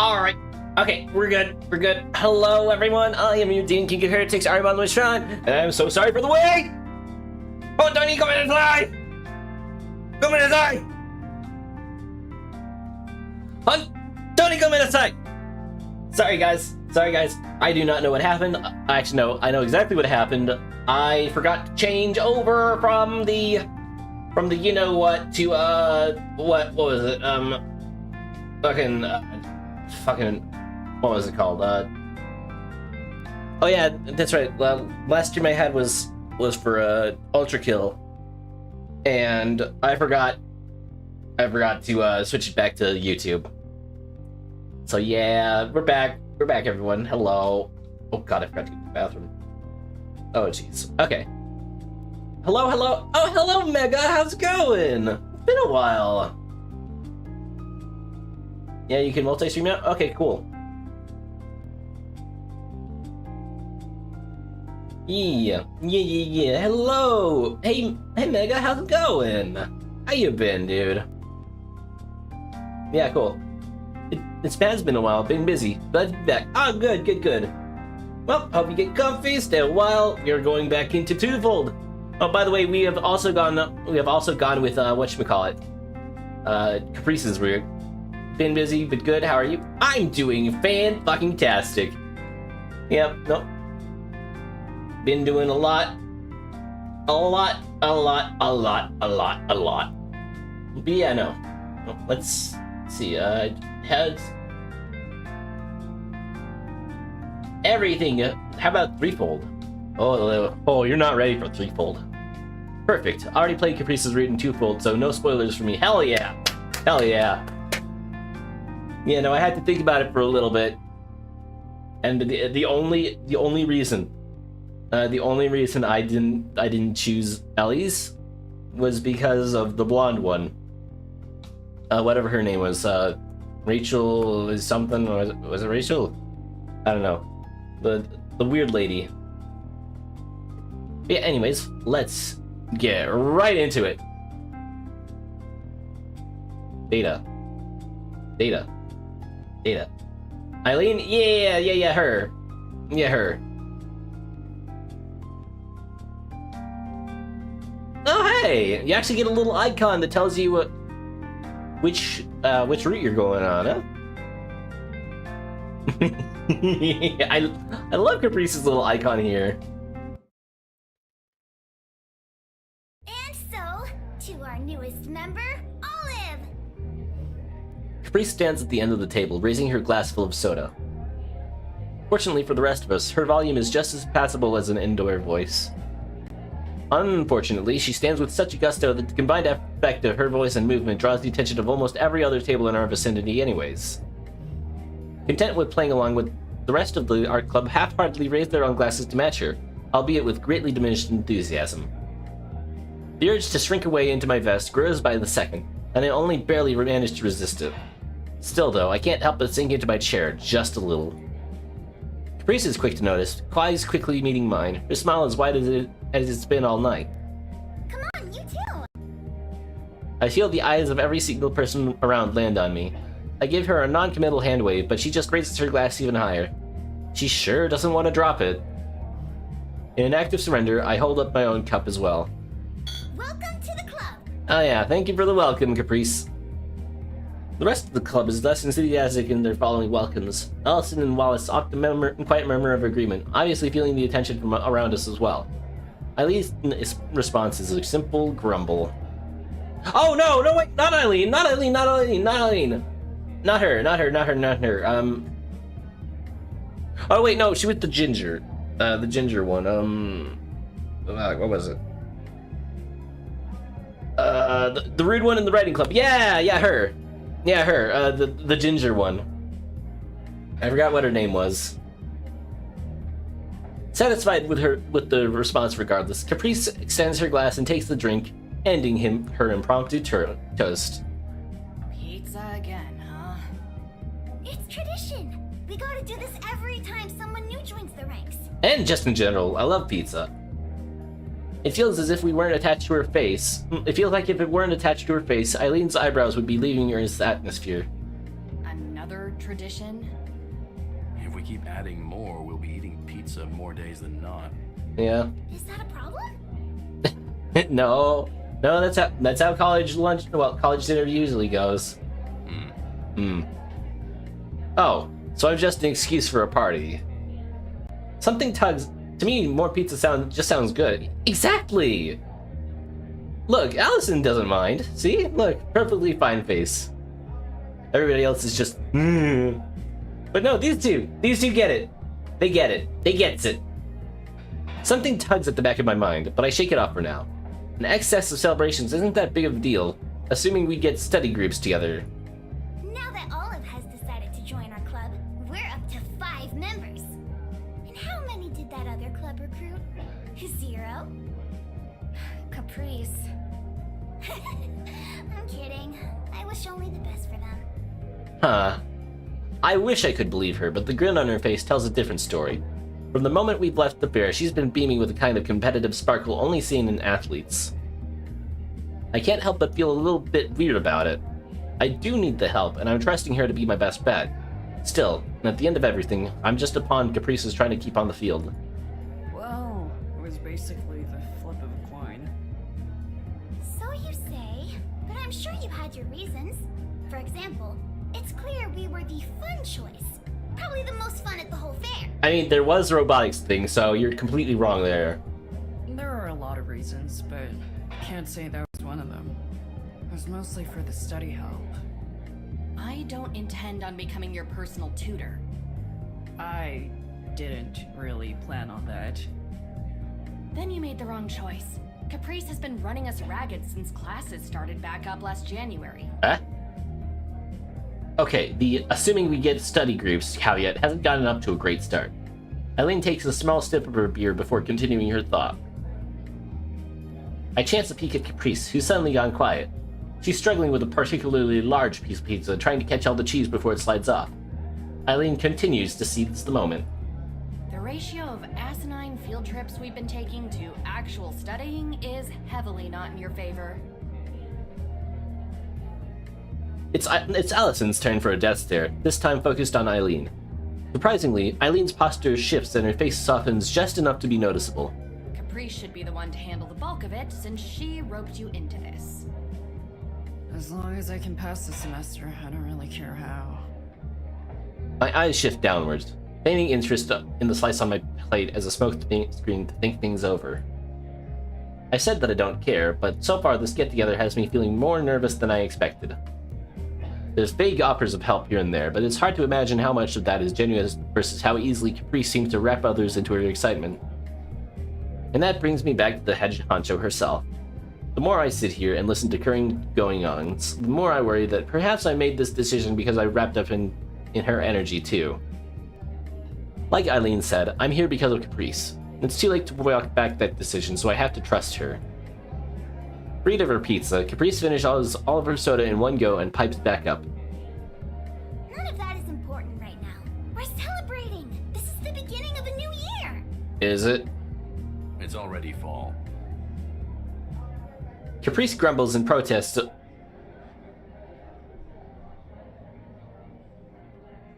Alright. Okay, we're good. We're good. Hello, everyone. I am your Dean King of Heretics, Ahriman le Méchant, and I'm so sorry for the wait! Oh, Tony, come inside! Come inside! Tony, come inside! Sorry, guys. Sorry, guys. I do not know what happened. Actually, no. I know exactly what happened. I forgot to change over from the you know what to what was it? Fucking what was it called? Oh yeah, that's right. Last stream I had was for Ultra Kill, and I forgot to switch it back to YouTube. So yeah, we're back. We're back, everyone. Hello. Oh god, I forgot to go to the bathroom. Oh jeez. Okay. Hello, hello. Oh, hello, Mega. How's it going? It's been a while. Yeah, you can multi-stream now? Okay, cool. Yeah. Hello. Hey, Mega. How's it going? How you been, dude? Yeah, cool. It has been a while. Been busy. Glad to be back. Oh, good. Well, hope you get comfy. Stay a while. We are going back into Twofold. Oh, by the way, we have also gone with whatchamacallit. Caprice's weird. Been busy, but good. How are you? I'm doing fan-fucking-tastic. Yep, nope. Been doing a lot. But yeah, no. Let's see, has everything. How about Threefold? Oh, you're not ready for Threefold. Perfect. I already played Caprice's route in Twofold, so no spoilers for me. Hell yeah. Yeah, no, I had to think about it for a little bit, and the only reason I didn't choose Ellie's was because of the blonde one. Whatever her name was, Rachel is something, or was it Rachel? I don't know. The weird lady. Yeah, anyways, let's get right into it. Data. Eileen? Yeah, her. Yeah, her. Oh, hey! You actually get a little icon that tells you which route you're going on, huh? I love Caprice's little icon here. And so, to our newest member, Olive! Caprice stands at the end of the table, raising her glass full of soda. Fortunately for the rest of us, her volume is just as passable as an indoor voice. Unfortunately, she stands with such gusto that the combined effect of her voice and movement draws the attention of almost every other table in our vicinity anyways. Content with playing along with the rest of the art club half-heartedly raised their own glasses to match her, albeit with greatly diminished enthusiasm. The urge to shrink away into my vest grows by the second, and I only barely manage to resist it. Still though, I can't help but sink into my chair just a little. Caprice is quick to notice, eyes quickly meeting mine, her smile as wide as it's been all night. Come on, you too! I feel the eyes of every single person around land on me. I give her a non-committal hand wave, but she just raises her glass even higher. She sure doesn't want to drop it. In an act of surrender, I hold up my own cup as well. Welcome to the club! Oh yeah, thank you for the welcome, Caprice. The rest of the club is less enthusiastic in their following welcomes. Allison and Wallace opt a quiet murmur of agreement, obviously feeling the attention from around us as well. Eileen's response is a simple grumble. Oh no, wait, not Eileen. Not her. Oh wait, no, she was the ginger one. What was it? The rude one in the writing club. Yeah, her. Yeah, her. The ginger one. I forgot what her name was. Satisfied with the response regardless, Caprice extends her glass and takes the drink, ending her impromptu toast. Pizza again, huh? It's tradition! We gotta do this every time someone new joins the ranks. And just in general, I love pizza. It feels as if we weren't attached to her face. It feels like if it weren't attached to her face, Eileen's eyebrows would be leaving Earth's atmosphere. Another tradition? If we keep adding more, we'll be eating pizza more days than not. Yeah. Is that a problem? No, that's how college dinner usually goes. Oh, so I'm just an excuse for a party. Something tugs to me. More pizza sounds good. Exactly. Look, Allison doesn't mind. See, look, perfectly fine face. Everybody else is just. But no, these two get it. They get it. They gets it. Something tugs at the back of my mind, but I shake it off for now. An excess of celebrations isn't that big of a deal, assuming we get study groups together. Now that Olive has decided to join our club, we're up to 5 members. And how many did that other club recruit? 0? Caprice. I'm kidding. I wish only the best for them. Huh. I wish I could believe her, but the grin on her face tells a different story. From the moment we've left the fair, she's been beaming with a kind of competitive sparkle only seen in athletes. I can't help but feel a little bit weird about it. I do need the help, and I'm trusting her to be my best bet. Still, at the end of everything, I'm just a pawn Caprice is trying to keep on the field. Well, it was basically the flip of a coin. So you say, but I'm sure you had your reasons. For example, it's clear we were the fun choice. Probably the most fun at the whole fair. I mean, there was a robotics thing, so you're completely wrong there. There are a lot of reasons, but can't say that was one of them. It was mostly for the study help. I don't intend on becoming your personal tutor. I didn't really plan on that. Then you made the wrong choice. Caprice has been running us ragged since classes started back up last January. Huh? Okay, the assuming we get study groups caveat hasn't gotten up to a great start. Eileen takes a small sip of her beer before continuing her thought. I chance a peek at Caprice, who's suddenly gone quiet. She's struggling with a particularly large piece of pizza, trying to catch all the cheese before it slides off. Eileen continues to seize the moment. The ratio of asinine field trips we've been taking to actual studying is heavily not in your favor. It's Allison's turn for a death stare, this time focused on Eileen. Surprisingly, Eileen's posture shifts and her face softens just enough to be noticeable. Caprice should be the one to handle the bulk of it, since she roped you into this. As long as I can pass the semester, I don't really care how. My eyes shift downwards, feigning interest in the slice on my plate as a smoke screen to think things over. I said that I don't care, but so far this get-together has me feeling more nervous than I expected. There's vague offers of help here and there, but it's hard to imagine how much of that is genuine versus how easily Caprice seems to wrap others into her excitement. And that brings me back to the head honcho herself. The more I sit here and listen to current going-ons, the more I worry that perhaps I made this decision because I wrapped up in her energy too. Like Eileen said, I'm here because of Caprice. It's too late to walk back that decision, so I have to trust her. Freed of her pizza, Caprice finishes all of her soda in one go and pipes back up. None of that is important right now. We're celebrating. This is the beginning of a new year. Is it? It's already fall. Caprice grumbles in protest.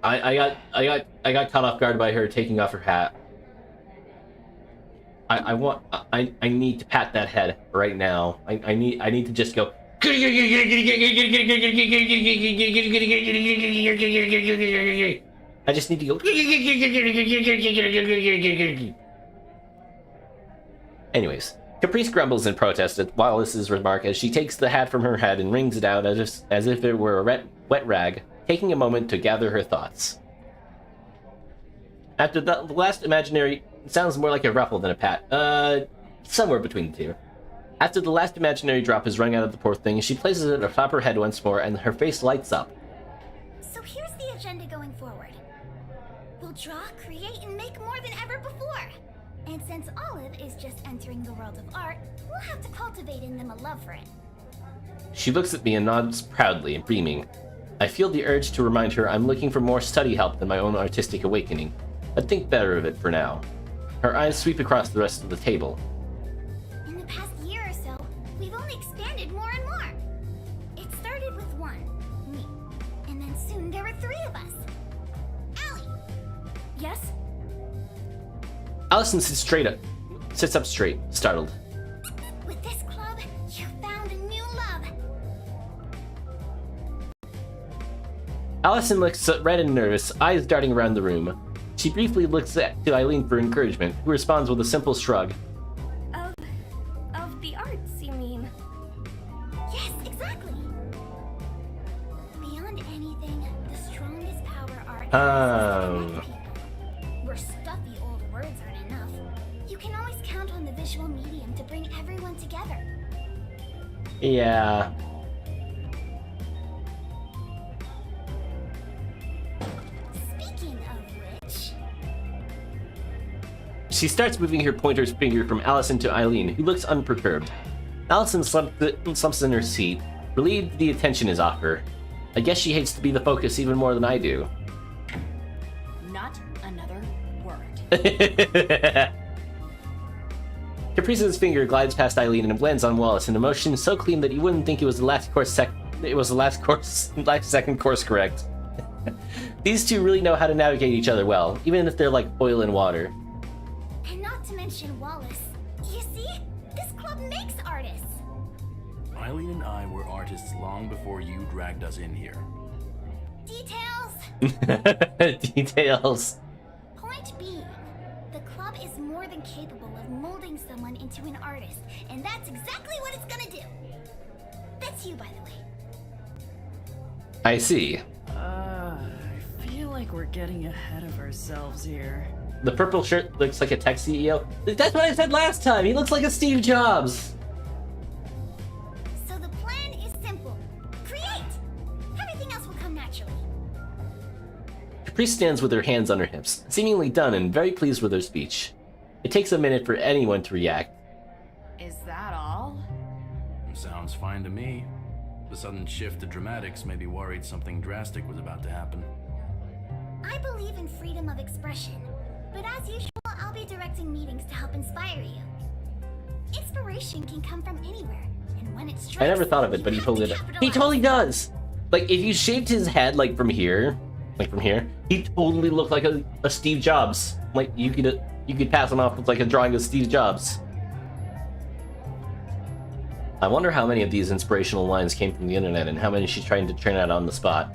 I got caught off guard by her taking off her hat. I need to pat that head right now. I need to just go. I just need to go. Anyways, Caprice grumbles in protest at Wallace's remark as she takes the hat from her head and wrings it out as if it were a wet rag, taking a moment to gather her thoughts. After the last imaginary... It sounds more like a ruffle than a pat. Somewhere between the two. After the last imaginary drop is wrung out of the poor thing, she places it atop her head once more, and her face lights up. So here's the agenda going forward. We'll draw, create, and make more than ever before. And since Olive is just entering the world of art, we'll have to cultivate in them a love for it. She looks at me and nods proudly, beaming. I feel the urge to remind her I'm looking for more study help than my own artistic awakening, but think better of it for now. Her eyes sweep across the rest of the table. In the past year or so, we've only expanded more and more. It started with one, me, and then soon there were 3 of us. Yes? Allison sits up straight, startled. With this club, you found a new love. Allison looks red and nervous, eyes darting around the room. She briefly looks to Eileen for encouragement, who responds with a simple shrug. Of the arts, you mean? Yes, exactly. Beyond anything, the strongest power art is to connect people. Where stuffy old words aren't enough, you can always count on the visual medium to bring everyone together. Yeah. Speaking of which, She starts moving her pointer's finger from Allison to Eileen, who looks unperturbed. Allison slumps in her seat, relieved the attention is off her. I guess she hates to be the focus even more than I do. Not another word. Caprice's finger glides past Eileen and lands on Wallace in a motion so clean that you wouldn't think it was the last second course correct. These two really know how to navigate each other well, even if they're like oil and water. and not to mention Wallace. You see, this club makes artists. Eileen and I were artists long before you dragged us in here. Details. Details. Point being, the club is more than capable of molding someone into an artist, and that's exactly what it's gonna do. That's you, by the way. I see. I feel like we're getting ahead of ourselves here. The purple shirt looks like a tech CEO. That's what I said last time. He looks like a Steve Jobs. So the plan is simple. Create! Everything else will come naturally. Caprice stands with her hands on her hips, seemingly done and very pleased with her speech. It takes a minute for anyone to react. Is that all? Sounds fine to me. The sudden shift to dramatics made me worried something drastic was about to happen. I believe in freedom of expression, but as usual, I'll be directing meetings to help inspire you. Inspiration can come from anywhere, and when it strikes, I never thought of it, but he totally does. He totally does! Like, if you shaved his head, like, from here, he totally looked like a Steve Jobs. Like, you could pass him off with, like, a drawing of Steve Jobs. I wonder how many of these inspirational lines came from the internet and how many she's trying to turn out on the spot.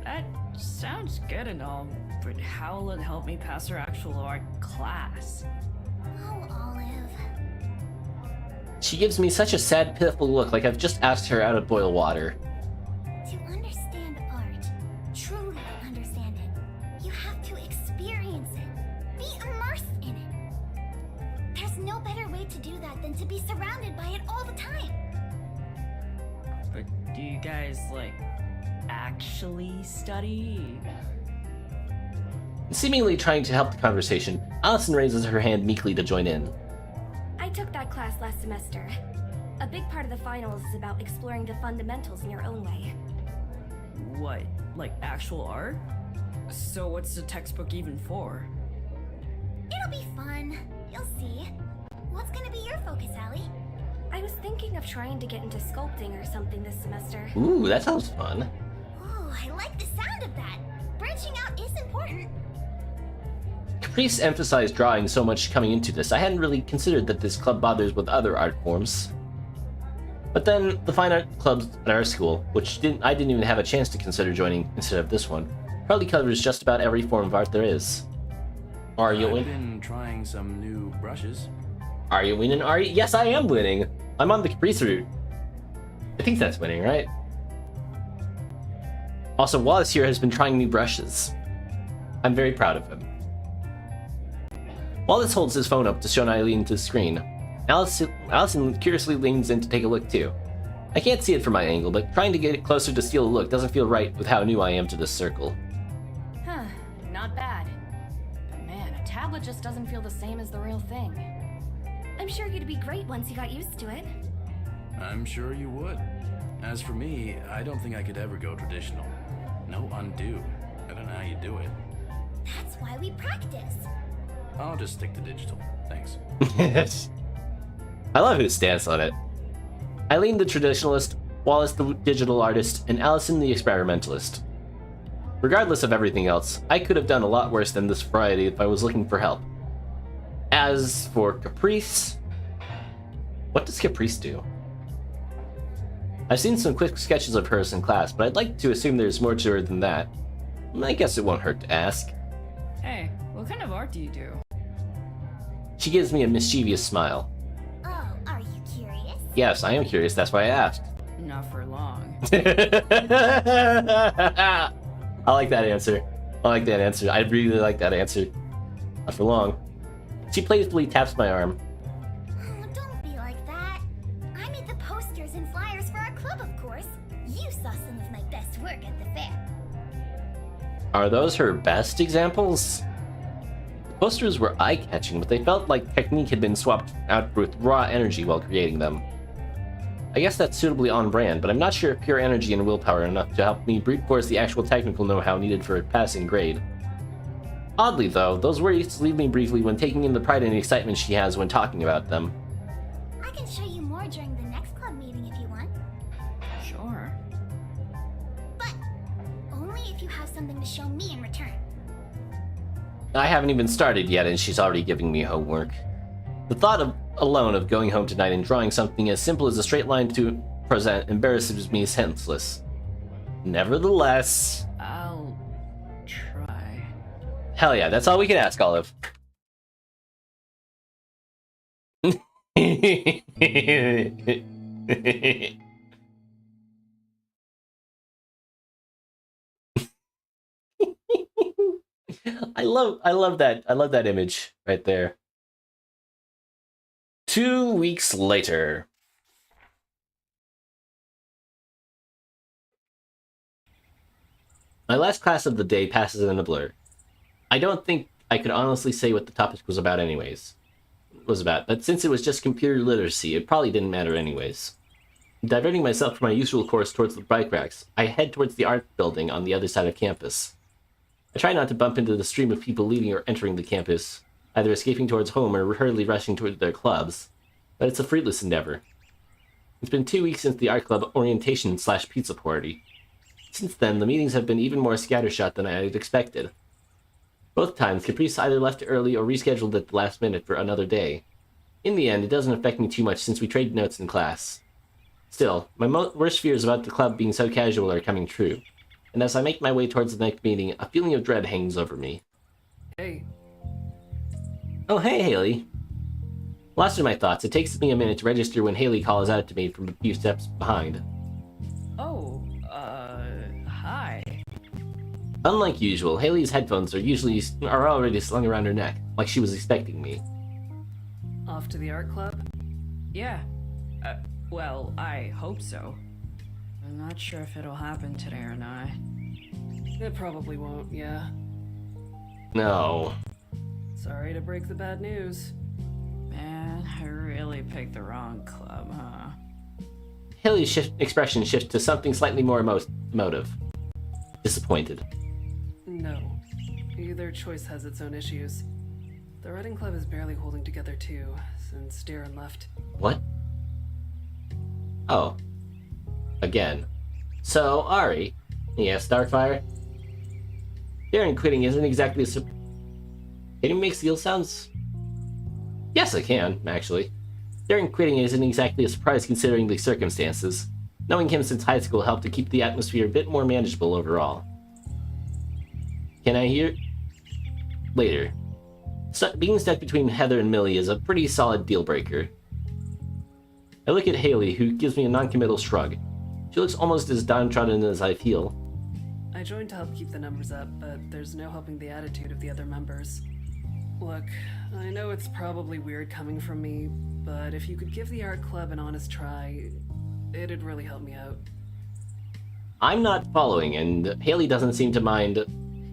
That sounds good and all, but how will it help me pass our actual art class? Oh, Olive. She gives me such a sad, pitiful look, like I've just asked her out of boil water. To understand art, truly understand it, you have to experience it. Be immersed in it. There's no better way to do that than to be surrounded by it all the time. But do you guys, like, actually study? Seemingly trying to help the conversation, Allison raises her hand meekly to join in. I took that class last semester. A big part of the finals is about exploring the fundamentals in your own way. What, like actual art? So what's the textbook even for? It'll be fun. You'll see. What's gonna be your focus, Allie? I was thinking of trying to get into sculpting or something this semester. Ooh, that sounds fun. Ooh, I like the sound of that. Branching out is important. Caprice emphasized drawing so much coming into this, I hadn't really considered that this club bothers with other art forms. But then, the fine art clubs at our school, which I didn't even have a chance to consider joining instead of this one, probably covers just about every form of art there is. Are you I've winning? been trying some new brushes. Are you winning, Ari? Yes, I am winning. I'm on the Caprice route. I think that's winning, right? Also, Wallace here has been trying new brushes. I'm very proud of him. Wallace holds his phone up to show Eileen to the screen. Allison curiously leans in to take a look too. I can't see it from my angle, but trying to get it closer to steal a look doesn't feel right with how new I am to this circle. Huh, not bad. But man, a tablet just doesn't feel the same as the real thing. I'm sure you'd be great once you got used to it. I'm sure you would. As for me, I don't think I could ever go traditional. No undo. I don't know how you do it. That's why we practice. I'll just stick to digital. Thanks. I love his stance on it. Eileen the traditionalist, Wallace the digital artist, and Allison the experimentalist. Regardless of everything else, I could have done a lot worse than this variety if I was looking for help. As for Caprice... What does Caprice do? I've seen some quick sketches of hers in class, but I'd like to assume there's more to her than that. I guess it won't hurt to ask. Hey, what kind of art do you do? She gives me a mischievous smile. Oh, are you curious? Yes, I am curious, that's why I asked. Not for long. I like that answer. I really like that answer. Not for long. She playfully taps my arm. Oh, don't be like that. I made the posters and flyers for our club, of course. You saw some of my best work at the fair. Are those her best examples? The posters were eye-catching, but they felt like technique had been swapped out with raw energy while creating them. I guess that's suitably on brand, but I'm not sure if pure energy and willpower are enough to help me brute force the actual technical know-how needed for a passing grade. Oddly though, those worries leave me briefly when taking in the pride and excitement she has when talking about them. I can show you more during the next club meeting if you want. Sure. But only if you have something to show me in return. I haven't even started yet and she's already giving me homework. The thought alone of going home tonight and drawing something as simple as a straight line to present embarrasses me senseless. Nevertheless... I'll try. Hell yeah, that's all we can ask, Olive. I love that image right there. 2 weeks later. My last class of the day passes in a blur. I don't think I could honestly say what the topic was about but since it was just computer literacy, it probably didn't matter anyways. Diverting myself from my usual course towards the bike racks, I head towards the art building on the other side of campus. I try not to bump into the stream of people leaving or entering the campus, either escaping towards home or hurriedly rushing toward their clubs, but it's a fruitless endeavor. It's been 2 weeks since the art club orientation/pizza party. Since then, the meetings have been even more scattershot than I had expected. Both times, Caprice either left early or rescheduled at the last minute for another day. In the end, it doesn't affect me too much since we traded notes in class. Still, my worst fears about the club being so casual are coming true, and as I make my way towards the next meeting, a feeling of dread hangs over me. Hey. Oh, hey, Haley. Lost in my thoughts, it takes me a minute to register when Haley calls out to me from a few steps behind. Oh, hi. Unlike usual, Haley's headphones are already slung around her neck, like she was expecting me. Off to the art club? Yeah. Well, I hope so. I'm not sure if it'll happen today or not. It probably won't, yeah. No. Sorry to break the bad news. Man, I really picked the wrong club, huh? Haley's expression shifts to something slightly more emotive. Disappointed. No. Either choice has its own issues. The writing club is barely holding together too, since Darren left. What? Oh. Again. So, Ari. Yes, Starfire? Darren quitting isn't exactly a Can you make seal sounds? Yes, I can, actually. Darren quitting isn't exactly a surprise considering the circumstances. Knowing him since high school helped to keep the atmosphere a bit more manageable overall. Can I hear? Later. Being stuck between Heather and Millie is a pretty solid deal breaker. I look at Haley, who gives me a non-committal shrug. She looks almost as downtrodden as I feel. I joined to help keep the numbers up, but there's no helping the attitude of the other members. Look, I know it's probably weird coming from me, but if you could give the art club an honest try, it'd really help me out. I'm not following, and Haley doesn't seem to mind.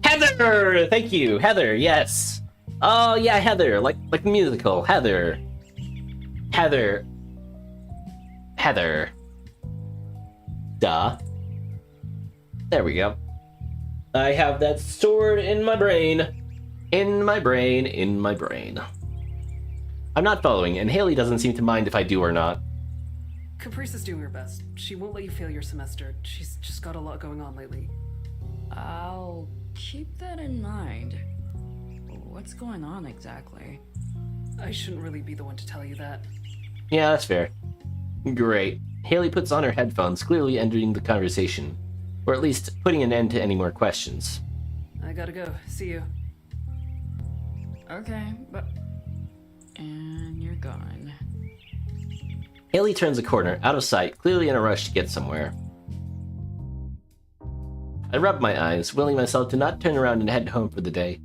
Heather! Thank you, Heather, yes! Oh yeah, Heather, like the musical, Heather. Heather. Heather. Duh. There we go. I have that stored in my brain. In my brain, in my brain. I'm not following, and Haley doesn't seem to mind if I do or not. Caprice is doing her best. She won't let you fail your semester. She's just got a lot going on lately. I'll keep that in mind. What's going on exactly? I shouldn't really be the one to tell you that. Yeah, that's fair. Great. Haley puts on her headphones, clearly ending the conversation. Or at least putting an end to any more questions. I gotta go. See you. Okay, but... And you're gone. Haley turns a corner, out of sight, clearly in a rush to get somewhere. I rub my eyes, willing myself to not turn around and head home for the day.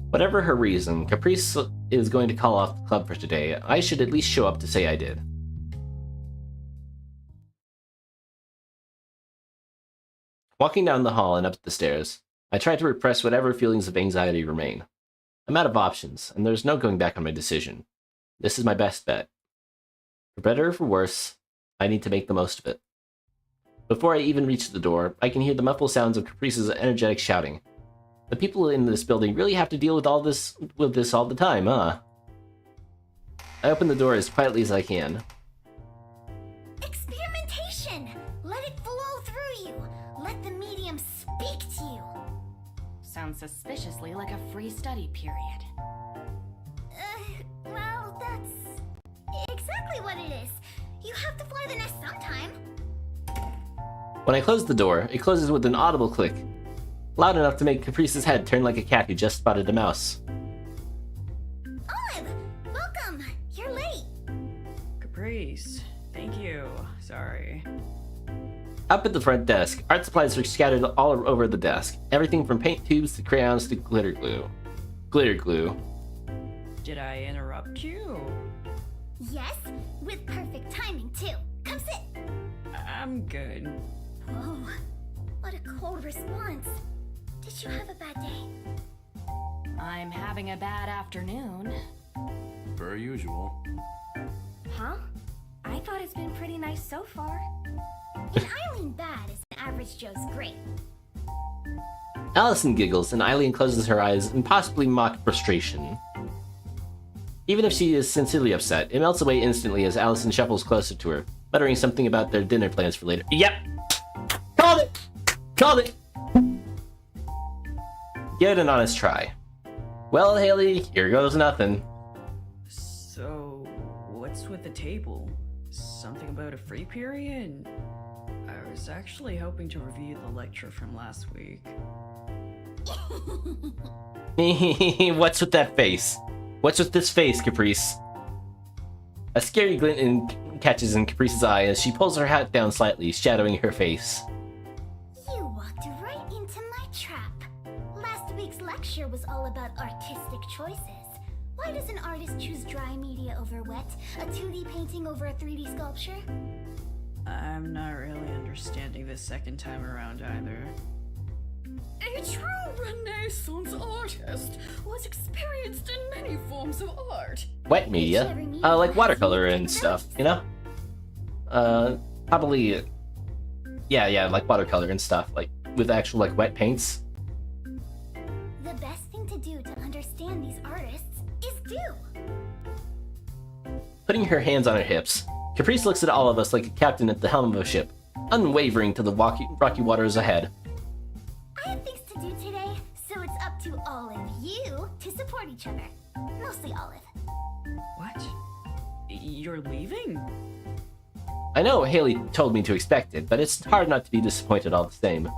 Whatever her reason, Caprice is going to call off the club for today. I should at least show up to say I did. Walking down the hall and up the stairs, I try to repress whatever feelings of anxiety remain. I'm out of options, and there's no going back on my decision. This is my best bet. For better or for worse, I need to make the most of it. Before I even reach the door, I can hear the muffled sounds of Caprice's energetic shouting. The people in this building really have to deal with all this all the time, huh? I open the door as quietly as I can. Experimentation! Let it flow through you. Let the medium speak to you. Sounds suspiciously like a free study period. Well, that's exactly what it is. You have to fly the nest sometime. When I close the door, it closes with an audible click, loud enough to make Caprice's head turn like a cat who just spotted a mouse. Olive, welcome. You're late. Caprice, thank you. Sorry. Up at the front desk, art supplies are scattered all over the desk. Everything from paint tubes to crayons to glitter glue. Glitter glue. Did I interrupt you? Yes, with perfect timing too. Come sit. I'm good. Whoa, what a cold response. Did you have a bad day? I'm having a bad afternoon. Per usual. Huh? I thought it's been pretty nice so far. An Eileen bad is an average Joe's great. Allison giggles, and Eileen closes her eyes in possibly mock frustration. Even if she is sincerely upset, it melts away instantly as Allison shuffles closer to her, muttering something about their dinner plans for later. Yep! Called it! Called it! Give it an honest try. Well, Haley, here goes nothing. So, what's with the table? Something about a free period? I was actually hoping to review the lecture from last week. What's with that face? What's with this face, Caprice? A scary glint catches in Caprice's eye as she pulls her hat down slightly, shadowing her face. You walked right into my trap. Last week's lecture was all about artistic choices. Why does an artist choose dry media over wet? A 2D painting over a 3D sculpture? I'm not really understanding this second time around either. A true Renaissance artist was experienced in many forms of art. Wet media? Like watercolor and stuff, you know? Probably... Yeah, like watercolor and stuff, like, with actual, like, wet paints. The best thing to do to understand these artists is do. Putting her hands on her hips, Caprice looks at all of us like a captain at the helm of a ship, unwavering to the rocky waters ahead. I have things to do today, so it's up to all of you to support each other. Mostly Olive. What? You're leaving? I know Haley told me to expect it, but it's hard not to be disappointed all the same.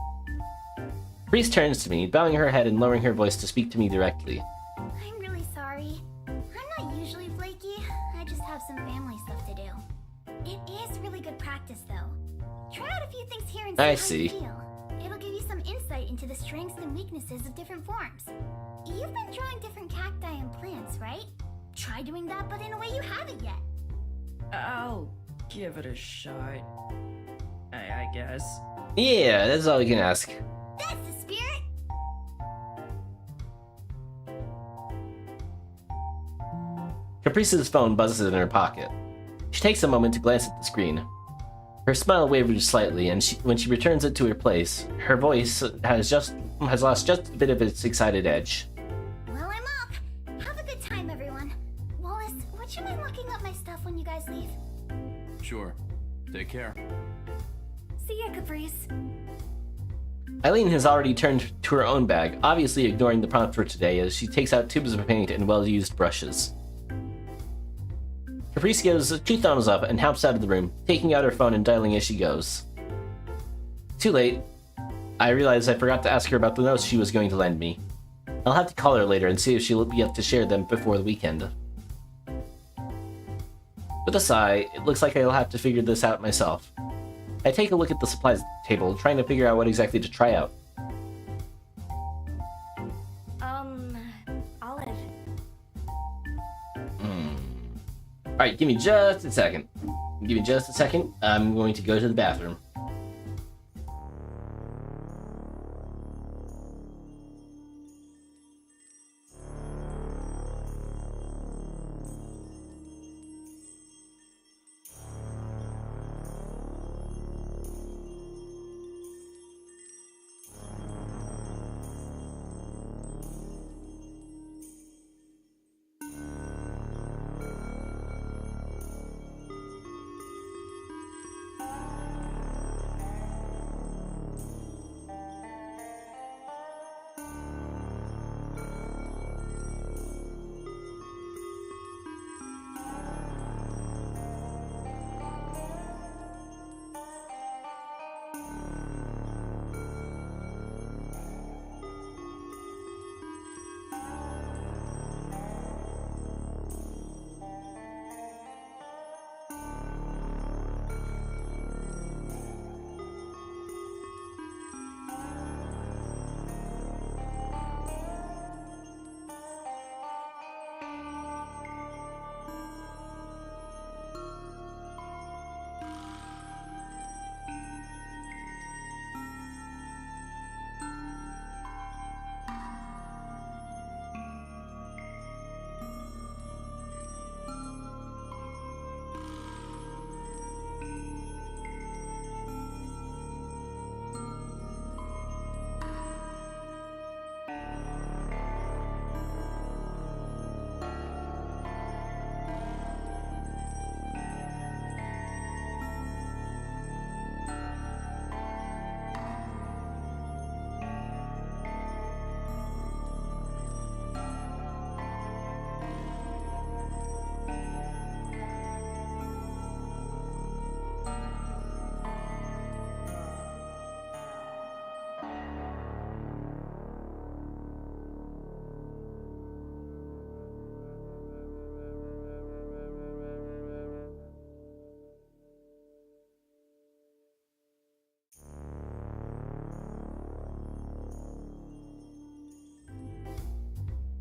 Caprice turns to me, bowing her head and lowering her voice to speak to me directly. I'm really sorry. I'm not usually flaky. I just have some family stuff to do. It is really good practice, though. Try out a few things here and see I how see. you feel. It'll give you some insight into the strengths and weaknesses of different forms. You've been drawing different cacti and plants, right? Try doing that, but in a way you haven't yet. I'll give it a shot. I guess. Yeah, that's all you can ask. That's the spirit. Caprice's phone buzzes in her pocket. She takes a moment to glance at the screen. Her smile wavers slightly, and when she returns it to her place, her voice has lost just a bit of its excited edge. Well, I'm up. Have a good time, everyone. Wallace, would you mind locking up my stuff when you guys leave? Sure. Take care. See ya, Caprice. Eileen has already turned to her own bag, obviously ignoring the prompt for today as she takes out tubes of paint and well-used brushes. Caprice gives 2 thumbs up and hops out of the room, taking out her phone and dialing as she goes. Too late. I realized I forgot to ask her about the notes she was going to lend me. I'll have to call her later and see if she'll be able to share them before the weekend. With a sigh, it looks like I'll have to figure this out myself. I take a look at the supplies table, trying to figure out what exactly to try out. Olive. Alright, give me just a second. I'm going to go to the bathroom.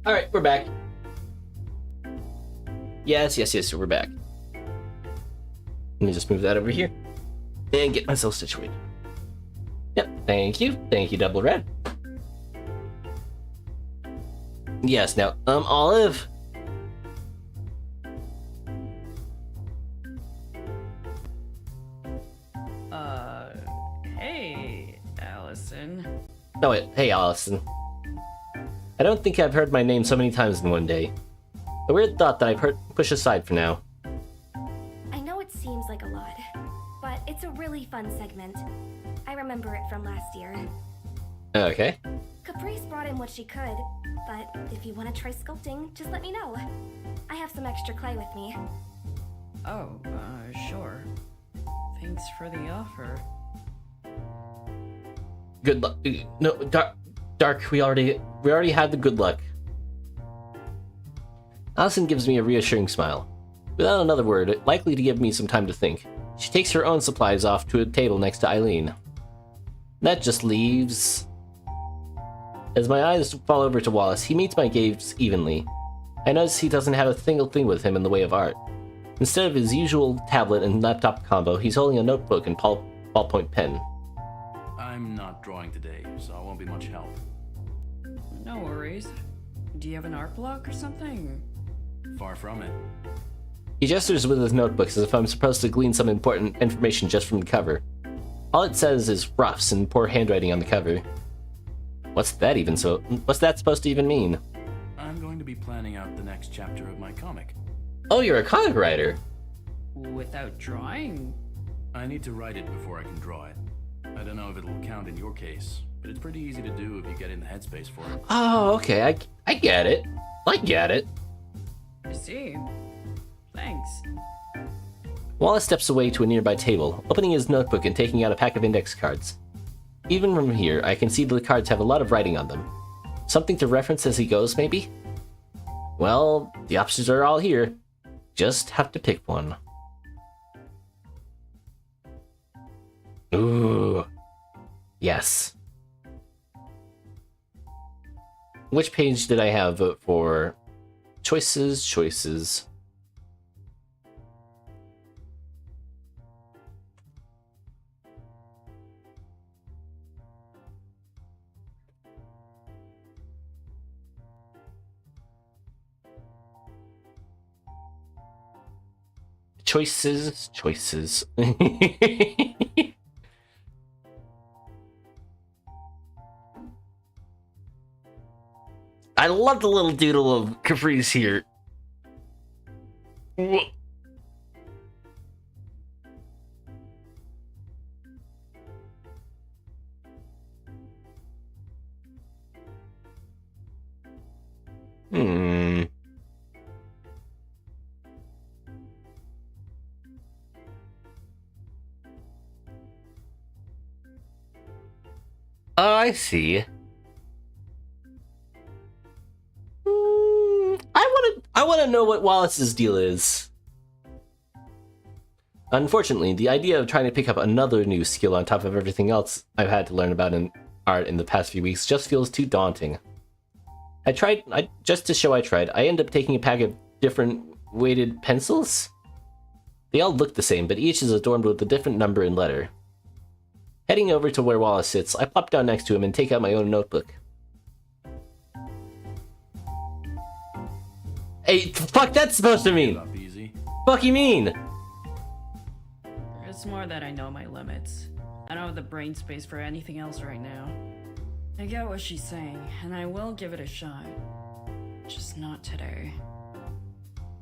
Alright, we're back. Yes, we're back. Let me just move that over here and get myself situated. Yep, thank you, Double Red. Yes, now, Olive. Hey, Allison. No, wait, hey, Allison. I don't think I've heard my name so many times in one day. A weird thought that I've pushed aside for now. I know it seems like a lot, but it's a really fun segment. I remember it from last year. Okay. Caprice brought in what she could, but if you want to try sculpting, just let me know. I have some extra clay with me. Oh, sure. Thanks for the offer. Good luck. No, Dark, we already had the good luck. Allison gives me a reassuring smile. Without another word, likely to give me some time to think, she takes her own supplies off to a table next to Eileen. That just leaves... As my eyes fall over to Wallace, he meets my gaze evenly. I notice he doesn't have a single thing with him in the way of art. Instead of his usual tablet and laptop combo, he's holding a notebook and ballpoint pen. I'm not drawing today, so I won't be much help. No worries. Do you have an art block or something? Far from it. He gestures with his notebook as if I'm supposed to glean some important information just from the cover. All it says is roughs and poor handwriting on the cover. What's that supposed to even mean? I'm going to be planning out the next chapter of my comic. Oh, you're a comic writer. Without drawing? I need to write it before I can draw it. I don't know if it'll count in your case, but it's pretty easy to do if you get in the headspace for it. Oh, okay. I get it. I get it. I see. Thanks. Wallace steps away to a nearby table, opening his notebook and taking out a pack of index cards. Even from here, I can see the cards have a lot of writing on them. Something to reference as he goes, maybe? Well, the options are all here. Just have to pick one. Ooh. Yes. Which page did I have for choices? Choices. Choices. I love the little doodle of Caprice here. Oh, I see. I want to know what Wallace's deal is. Unfortunately, the idea of trying to pick up another new skill on top of everything else I've had to learn about in art in the past few weeks just feels too daunting. Just to show I tried, I ended up taking a pack of different weighted pencils. They all look the same, but each is adorned with a different number and letter. Heading over to where Wallace sits, I plop down next to him and take out my own notebook. Hey, fuck that's supposed to mean? Up easy. Fuck you mean? It's more that I know my limits. I don't have the brain space for anything else right now. I get what she's saying, and I will give it a shot. Just not today.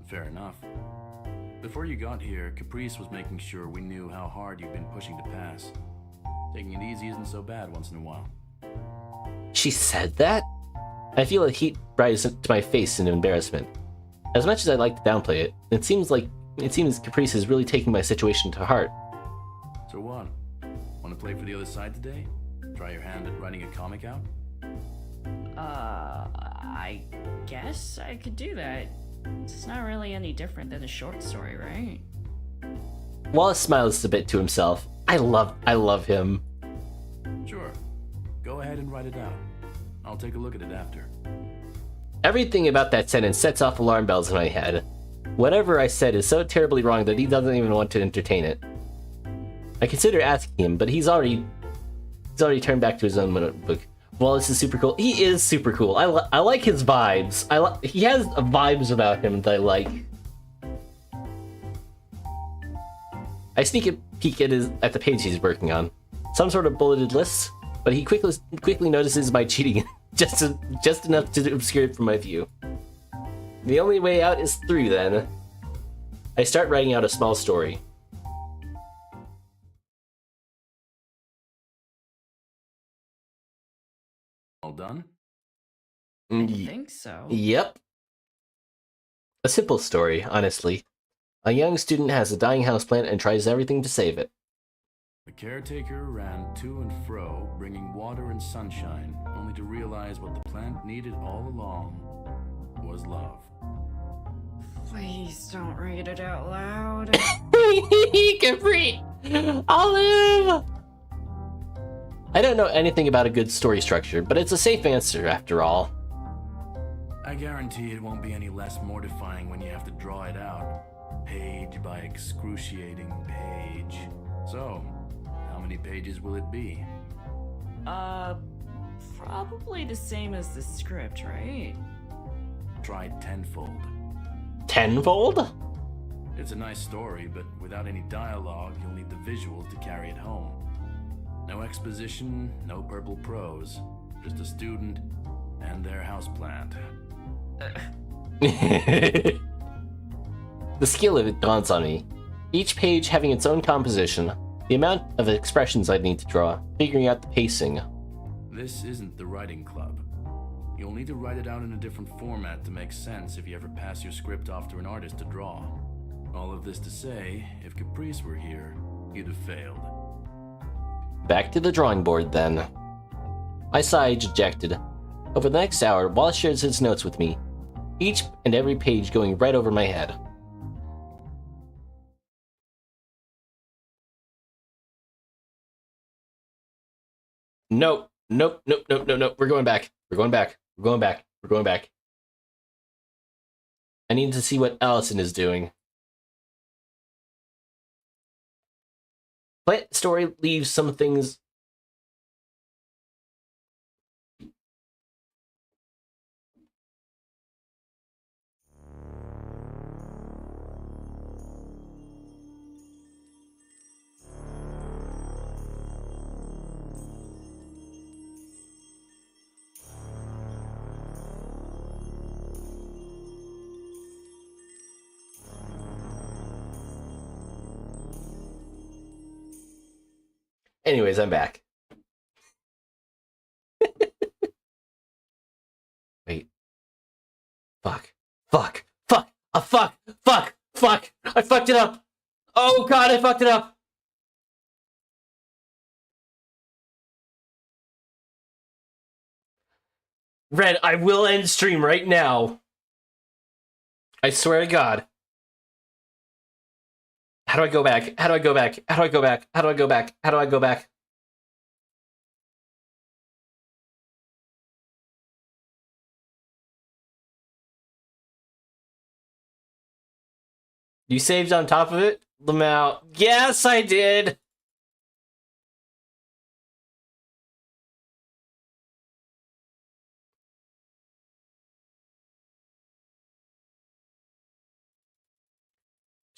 Fair enough. Before you got here, Caprice was making sure we knew how hard you've been pushing to pass. Taking it easy isn't so bad once in a while. She said that? I feel a heat rise to my face in embarrassment. As much as I'd like to downplay it, it seems Caprice is really taking my situation to heart. So what? Want to play for the other side today? Try your hand at writing a comic out? I guess I could do that. It's not really any different than a short story, right? Wallace smiles a bit to himself. I love him. Sure. Go ahead and write it out. I'll take a look at it after. Everything about that sentence sets off alarm bells in my head. Whatever I said is so terribly wrong that he doesn't even want to entertain it. I consider asking him, but he's already turned back to his own notebook. Wallace is super cool. He is super cool. I like his vibes. He has vibes about him that I like. I sneak a peek at the page he's working on. Some sort of bulleted list, but he quickly notices my cheating just enough to obscure it from my view. The only way out is through then. I start writing out a small story. All done? I think so. Yep. A simple story, honestly. A young student has a dying houseplant and tries everything to save it. The caretaker ran to and fro, bringing water and sunshine, only to realize what the plant needed all along was love. Please don't read it out loud. Capri! Olive! I don't know anything about a good story structure, but it's a safe answer after all. I guarantee it won't be any less mortifying when you have to draw it out, page by excruciating page. So, how many pages will it be? Probably the same as the script, right? Try tenfold. Tenfold? It's a nice story, but without any dialogue, you'll need the visuals to carry it home. No exposition, no purple prose, just a student and their houseplant. The skill of it dawns on me. Each page having its own composition, The amount of expressions I'd need to draw, figuring out the pacing. This isn't the writing club. You'll need to write it out in a different format to make sense if you ever pass your script off to an artist to draw. All of this to say, if Caprice were here, he'd have failed. Back to the drawing board, then. I sigh dejected. Over the next hour, Wallace shares his notes with me, each and every page going right over my head. Nope. We're going back. We're going back. I need to see what Allison is doing. Plant story leaves some things. Anyways, I'm back. Wait. Fuck. I fucked it up. Oh god, I fucked it up. Red, I will end stream right now. I swear to God. How do I go back? You saved on top of it, Lamau? Yes, I did.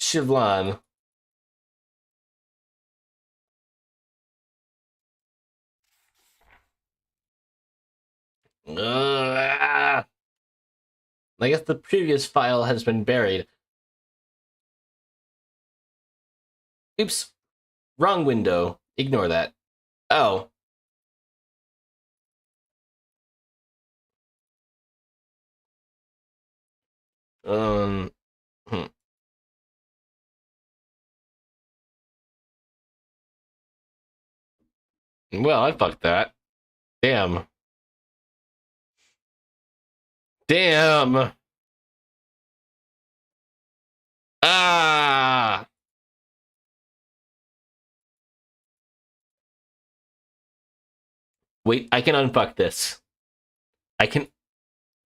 Shivlan. I guess the previous file has been buried. Oops. Wrong window. Ignore that. Oh. Hmm. Well, I fucked that. Damn. Ah! Wait, I can unfuck this. I can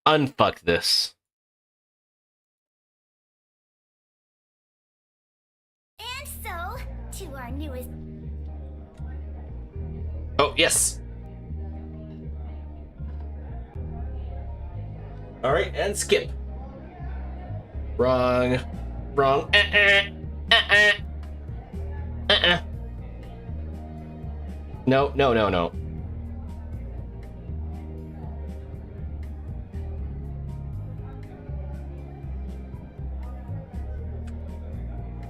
unfuck this. And so, to our newest... Oh, yes! Alright, and skip. Wrong. No.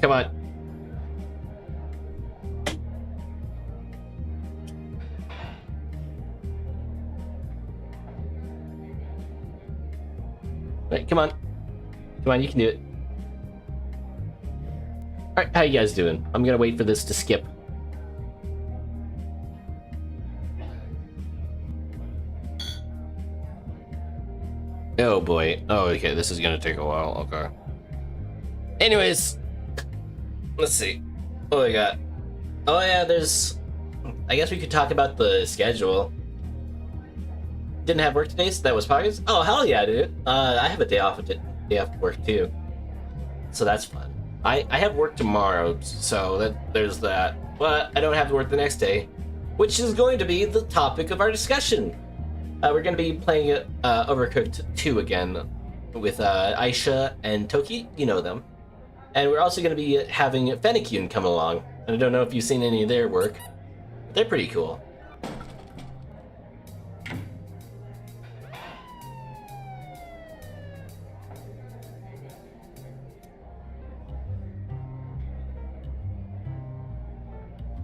Come on. Right, come on. Come on, you can do it. Alright, how you guys doing? I'm gonna wait for this to skip. Oh boy. Oh, okay, this is gonna take a while. Okay. Anyways, let's see. What do I got? Oh yeah, there's... I guess we could talk about the schedule. Didn't have work today, so that was pockets. Oh hell yeah, dude! I have a day off work too, so that's fun. I have work tomorrow, so there's that. But I don't have to work the next day, which is going to be the topic of our discussion. We're going to be playing Overcooked 2 again with Aisha and Toki. You know them, and we're also going to be having Fennekyun come along. And I don't know if you've seen any of their work. But they're pretty cool.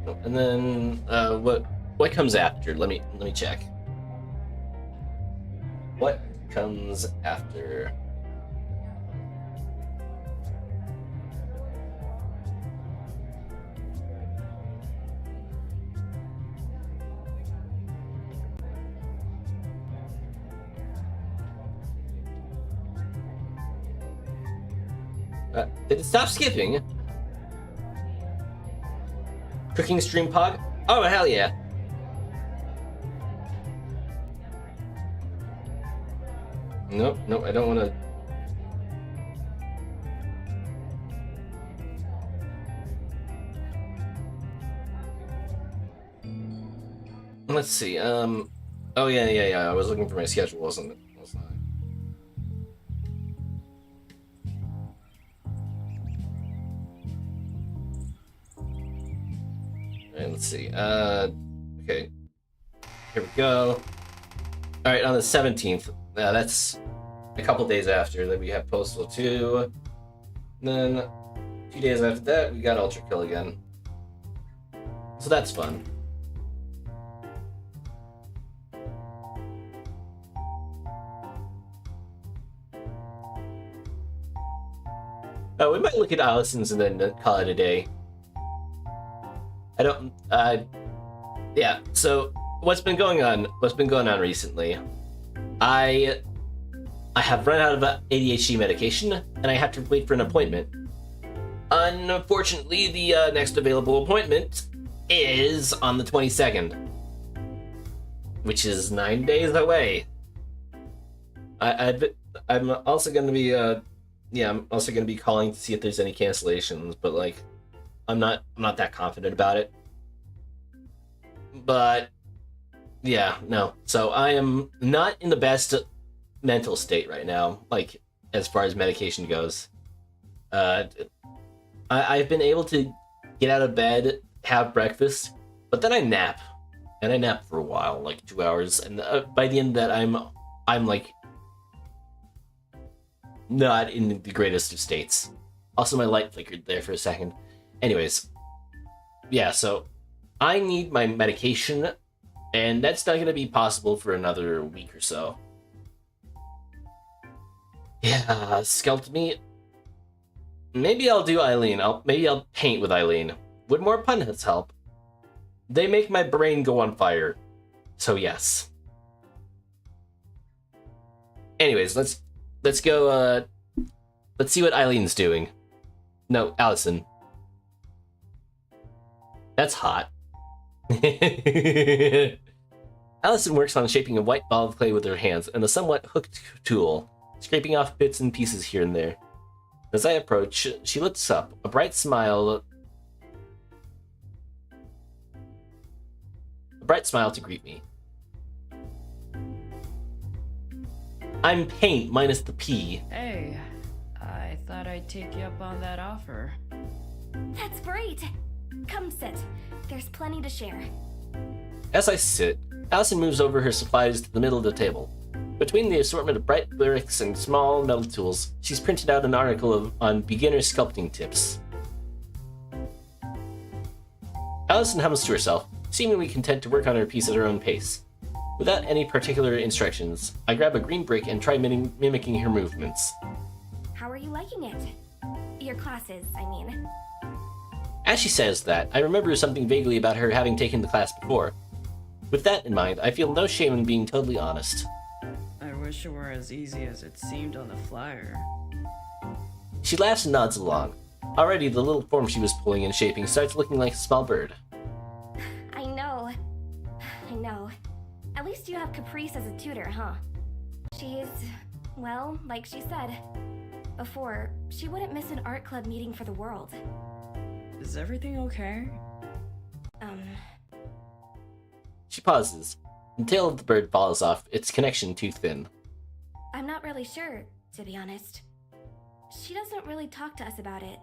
And then what comes after? Let me check. What comes after? Did it stop skipping? Cooking stream pog? Oh, hell yeah. Nope, I don't want to. Let's see, oh yeah, I was looking for my schedule, wasn't it? Alright, let's see, okay. Here we go. Alright, on the 17th, that's a couple days after that we have Postal 2. And then, a few days after that, we got Ultra Kill again. So that's fun. We might look at Allison's and then call it a day. Yeah, so what's been going on recently? I have run out of ADHD medication and I have to wait for an appointment. Unfortunately, the next available appointment is on the 22nd, which is 9 days away. I'm also going to be I'm also going to be calling to see if there's any cancellations, but like I'm not that confident about it. But yeah, no. So I am not in the best mental state right now, like as far as medication goes. I've been able to get out of bed, have breakfast, but then I nap, and I nap for a while, like 2 hours, and by the end of that, I'm like not in the greatest of states. Also, my light flickered there for a second. Anyways, yeah, so I need my medication, and that's not going to be possible for another week or so. Yeah, scalped me. Maybe I'll do Eileen. Maybe I'll paint with Eileen. Would more puns help? They make my brain go on fire. So yes. Anyways, let's go. Let's see what Eileen's doing. No, Allison. That's hot. Allison works on shaping a white ball of clay with her hands and a somewhat hooked tool, scraping off bits and pieces here and there. As I approach, she looks up, a bright smile to greet me. I'm paint minus the P. Hey, I thought I'd take you up on that offer. That's great. Come sit. There's plenty to share. As I sit, Allison moves over her supplies to the middle of the table. Between the assortment of bright bricks and small metal tools, she's printed out an article on beginner sculpting tips. Allison hums to herself, seemingly content to work on her piece at her own pace. Without any particular instructions, I grab a green brick and try mimicking her movements. How are you liking it? Your classes, I mean. As she says that, I remember something vaguely about her having taken the class before. With that in mind, I feel no shame in being totally honest. I wish it were as easy as it seemed on the flyer. She laughs and nods along. Already, the little form she was pulling and shaping starts looking like a small bird. I know. At least you have Caprice as a tutor, huh? She's, well, like she said before, she wouldn't miss an art club meeting for the world. Is everything okay? She pauses. The tail of the bird falls off, its connection too thin. I'm not really sure, to be honest. She doesn't really talk to us about it,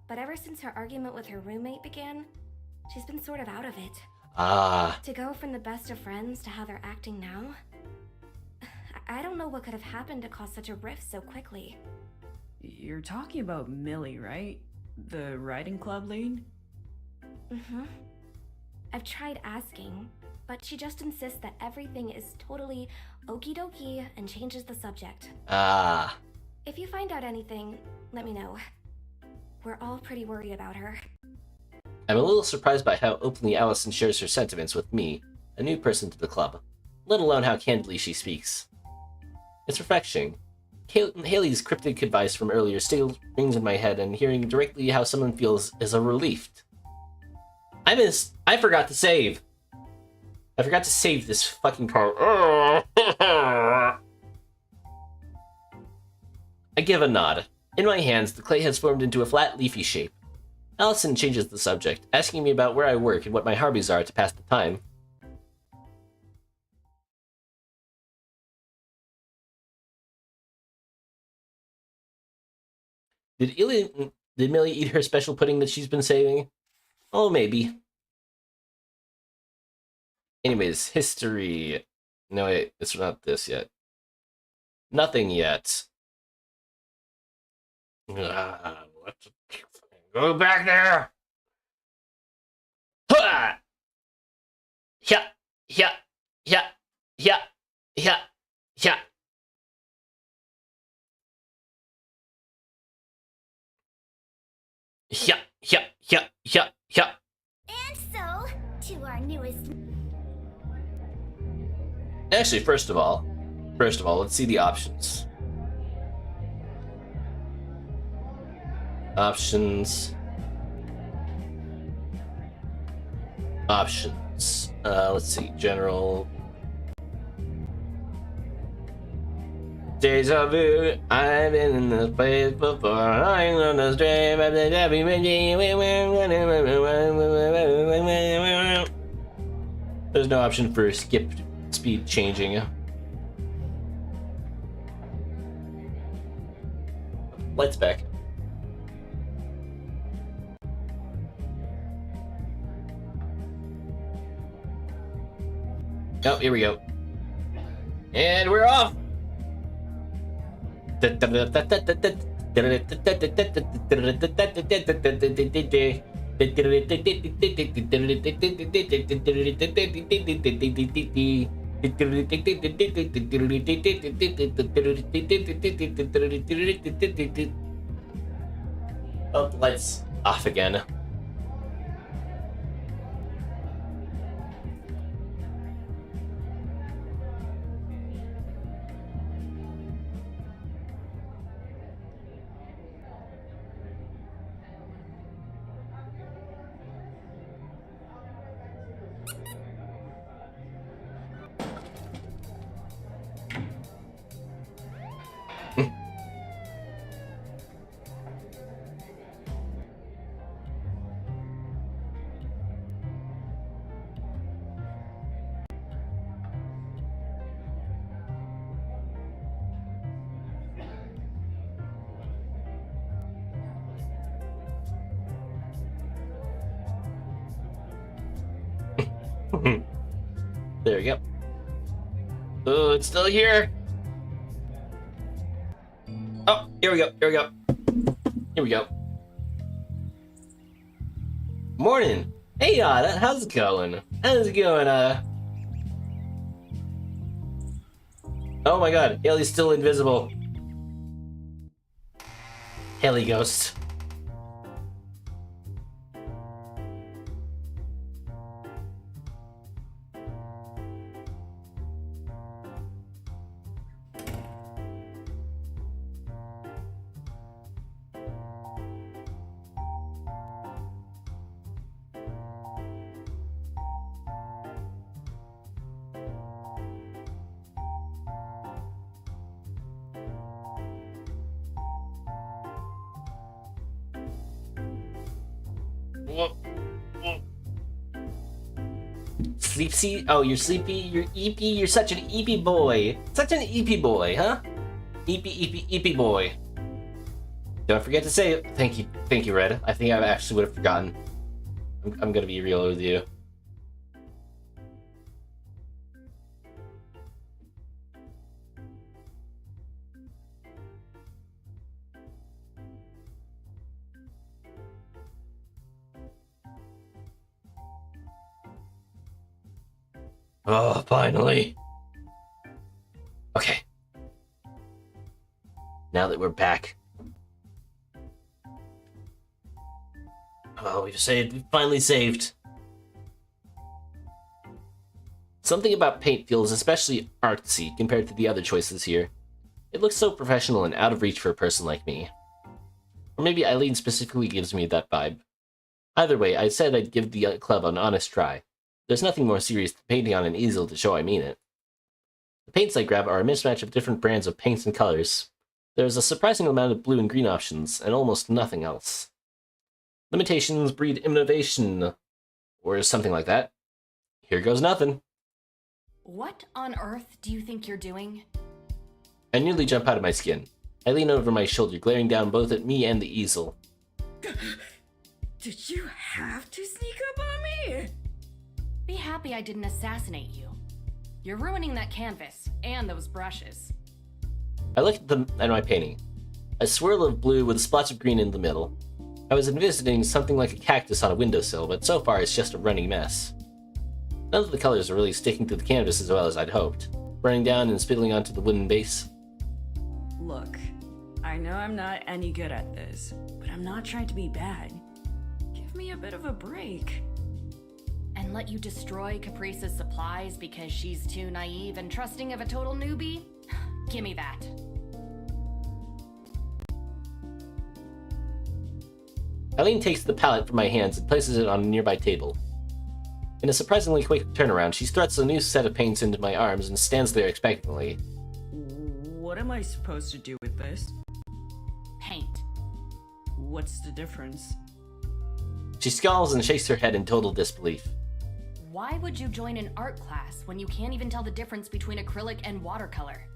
but ever since her argument with her roommate began, she's been sort of out of it. Ah. To go from the best of friends to how they're acting now? I don't know what could have happened to cause such a rift so quickly. You're talking about Millie, right? The writing club lead? Mm-hmm. I've tried asking, but she just insists that everything is totally okie dokie and changes the subject. Ah. If you find out anything, let me know. We're all pretty worried about her. I'm a little surprised by how openly Allison shares her sentiments with me, a new person to the club, let alone how candidly she speaks. It's refreshing. Haley's cryptic advice from earlier still rings in my head, and hearing directly how someone feels is a relief. I forgot to save! I forgot to save this fucking part. I give a nod. In my hands, the clay has formed into a flat, leafy shape. Allison changes the subject, asking me about where I work and what my hobbies are to pass the time. Did Millie eat her special pudding that she's been saving? Oh, maybe. Anyways, history. No, wait, it's not this yet. Nothing yet. Go back there! Ha! Yeah, yeah, yeah, yeah, yeah, yeah. Yeah, yeah, yeah, yeah, yeah. And so, to our newest... Actually, first of all, let's see the options. Options. Let's see. General. Deja vu. I've been in this place before. I'm gonna stray. There's no option for skip speed changing. Lights back. Oh, here we go. And we're off! Oh, the lights off again. There we go. Oh, it's still here. Oh, here we go. Here we go. Morning. Hey, Ada. How's it going? Oh my god. Haley's still invisible. Haley ghost. Sleepy? Oh, you're sleepy? You're eepy? You're such an eepy boy. Such an eepy boy, huh? Eepy boy. Don't forget to say it. Thank you, Red. I think I actually would have forgotten. I'm gonna be real with you. Oh, finally. Okay. Now that we're back. Oh, we've finally saved. Something about paint feels especially artsy compared to the other choices here. It looks so professional and out of reach for a person like me. Or maybe Eileen specifically gives me that vibe. Either way, I said I'd give the club an honest try. There's nothing more serious than painting on an easel to show I mean it. The paints I grab are a mismatch of different brands of paints and colors. There's a surprising amount of blue and green options, and almost nothing else. Limitations breed innovation, or something like that. Here goes nothing. What on earth do you think you're doing? I nearly jump out of my skin. I lean over my shoulder, glaring down both at me and the easel. Did you have to sneak up on me? Be happy I didn't assassinate you. You're ruining that canvas, and those brushes. I look at my painting. A swirl of blue with a splotch of green in the middle. I was envisioning something like a cactus on a windowsill, but so far it's just a running mess. None of the colors are really sticking to the canvas as well as I'd hoped, running down and spilling onto the wooden base. Look, I know I'm not any good at this, but I'm not trying to be bad. Give me a bit of a break. And let you destroy Caprice's supplies because she's too naive and trusting of a total newbie? Gimme that. Eileen takes the palette from my hands and places it on a nearby table. In a surprisingly quick turnaround, she struts a new set of paints into my arms and stands there expectantly. What am I supposed to do with this? Paint. What's the difference? She scowls and shakes her head in total disbelief. Why would you join an art class when you can't even tell the difference between acrylic and watercolor?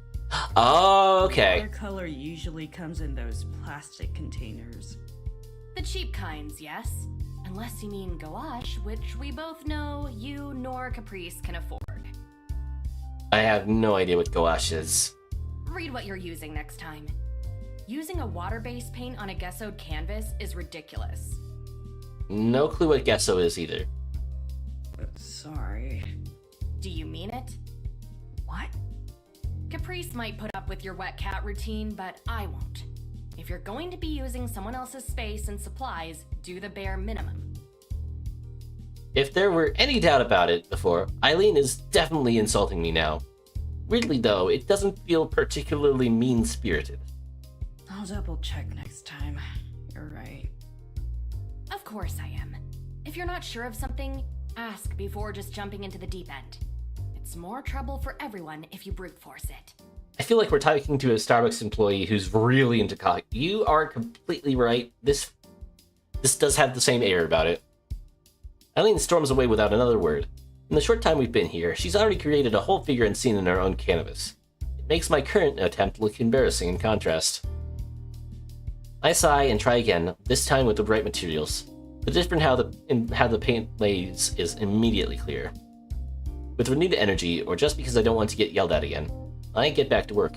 Oh, okay. Watercolor usually comes in those plastic containers. The cheap kinds, yes. Unless you mean gouache, which we both know you nor Caprice can afford. I have no idea what gouache is. Read what you're using next time. Using a water-based paint on a gessoed canvas is ridiculous. No clue what gesso is either. Sorry. Do you mean it? What? Caprice might put up with your wet cat routine, but I won't. If you're going to be using someone else's space and supplies, do the bare minimum. If there were any doubt about it before, Eileen is definitely insulting me now. Weirdly though, it doesn't feel particularly mean-spirited. I'll double check next time. You're right. Of course I am. If you're not sure of something, ask before just jumping into the deep end. It's more trouble for everyone if you brute force it. I feel like we're talking to a Starbucks employee who's really into coffee. You are completely right. This does have the same air about it. Eileen storms away without another word. In the short time we've been here, she's already created a whole figure and scene in her own canvas. It makes my current attempt look embarrassing in contrast. I sigh and try again, this time with the right materials. The difference how the paint lays is immediately clear. With renewed energy, or just because I don't want to get yelled at again, I get back to work.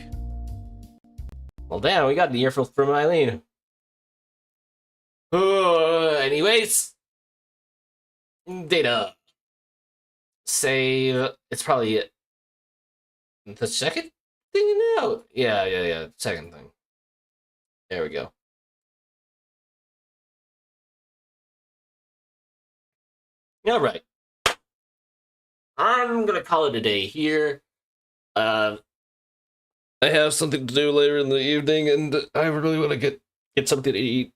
Well, damn, we got an earful from Eileen. Anyways. Data. Save. It's probably the second thing now? Yeah. Second thing. There we go. Alright. I'm gonna call it a day here. I have something to do later in the evening, and I really want to get something to eat.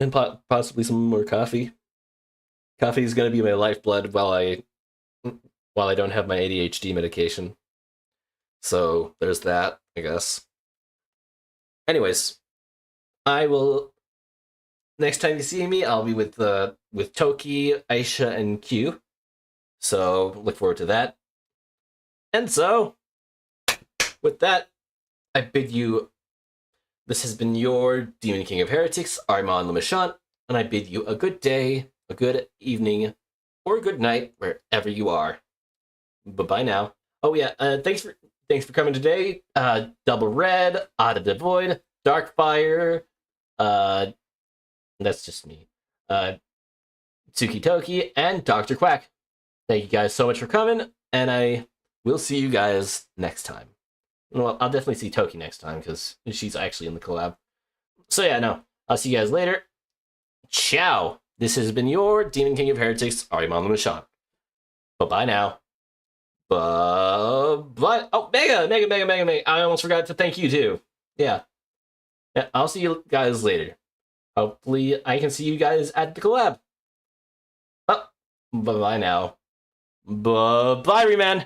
And possibly some more coffee. Coffee is going to be my lifeblood while I don't have my ADHD medication. So there's that, I guess. Anyways, I will. Next time you see me, I'll be with Toki, Aisha, and Q. So look forward to that. And so, with that, I bid you. This has been your Demon King of Heretics, Ahriman le Méchant, and I bid you a good day, a good evening, or a good night, wherever you are. Bye-bye now. Oh yeah, thanks for coming today. Double Red, Ada Devoid, Darkfire, that's just me. Tsuki Toki, and Dr. Quack. Thank you guys so much for coming. and I will see you guys next time. Well, I'll definitely see Toki next time, because she's actually in the collab. So yeah, no, I'll see you guys later. Ciao! This has been your Demon King of Heretics, Ahriman le Méchant. Bye-bye now. Bye. Oh, Mega. I almost forgot to thank you, too. Yeah, I'll see you guys later. Hopefully, I can see you guys at the collab. Oh, bye-bye now. Bye, Reman.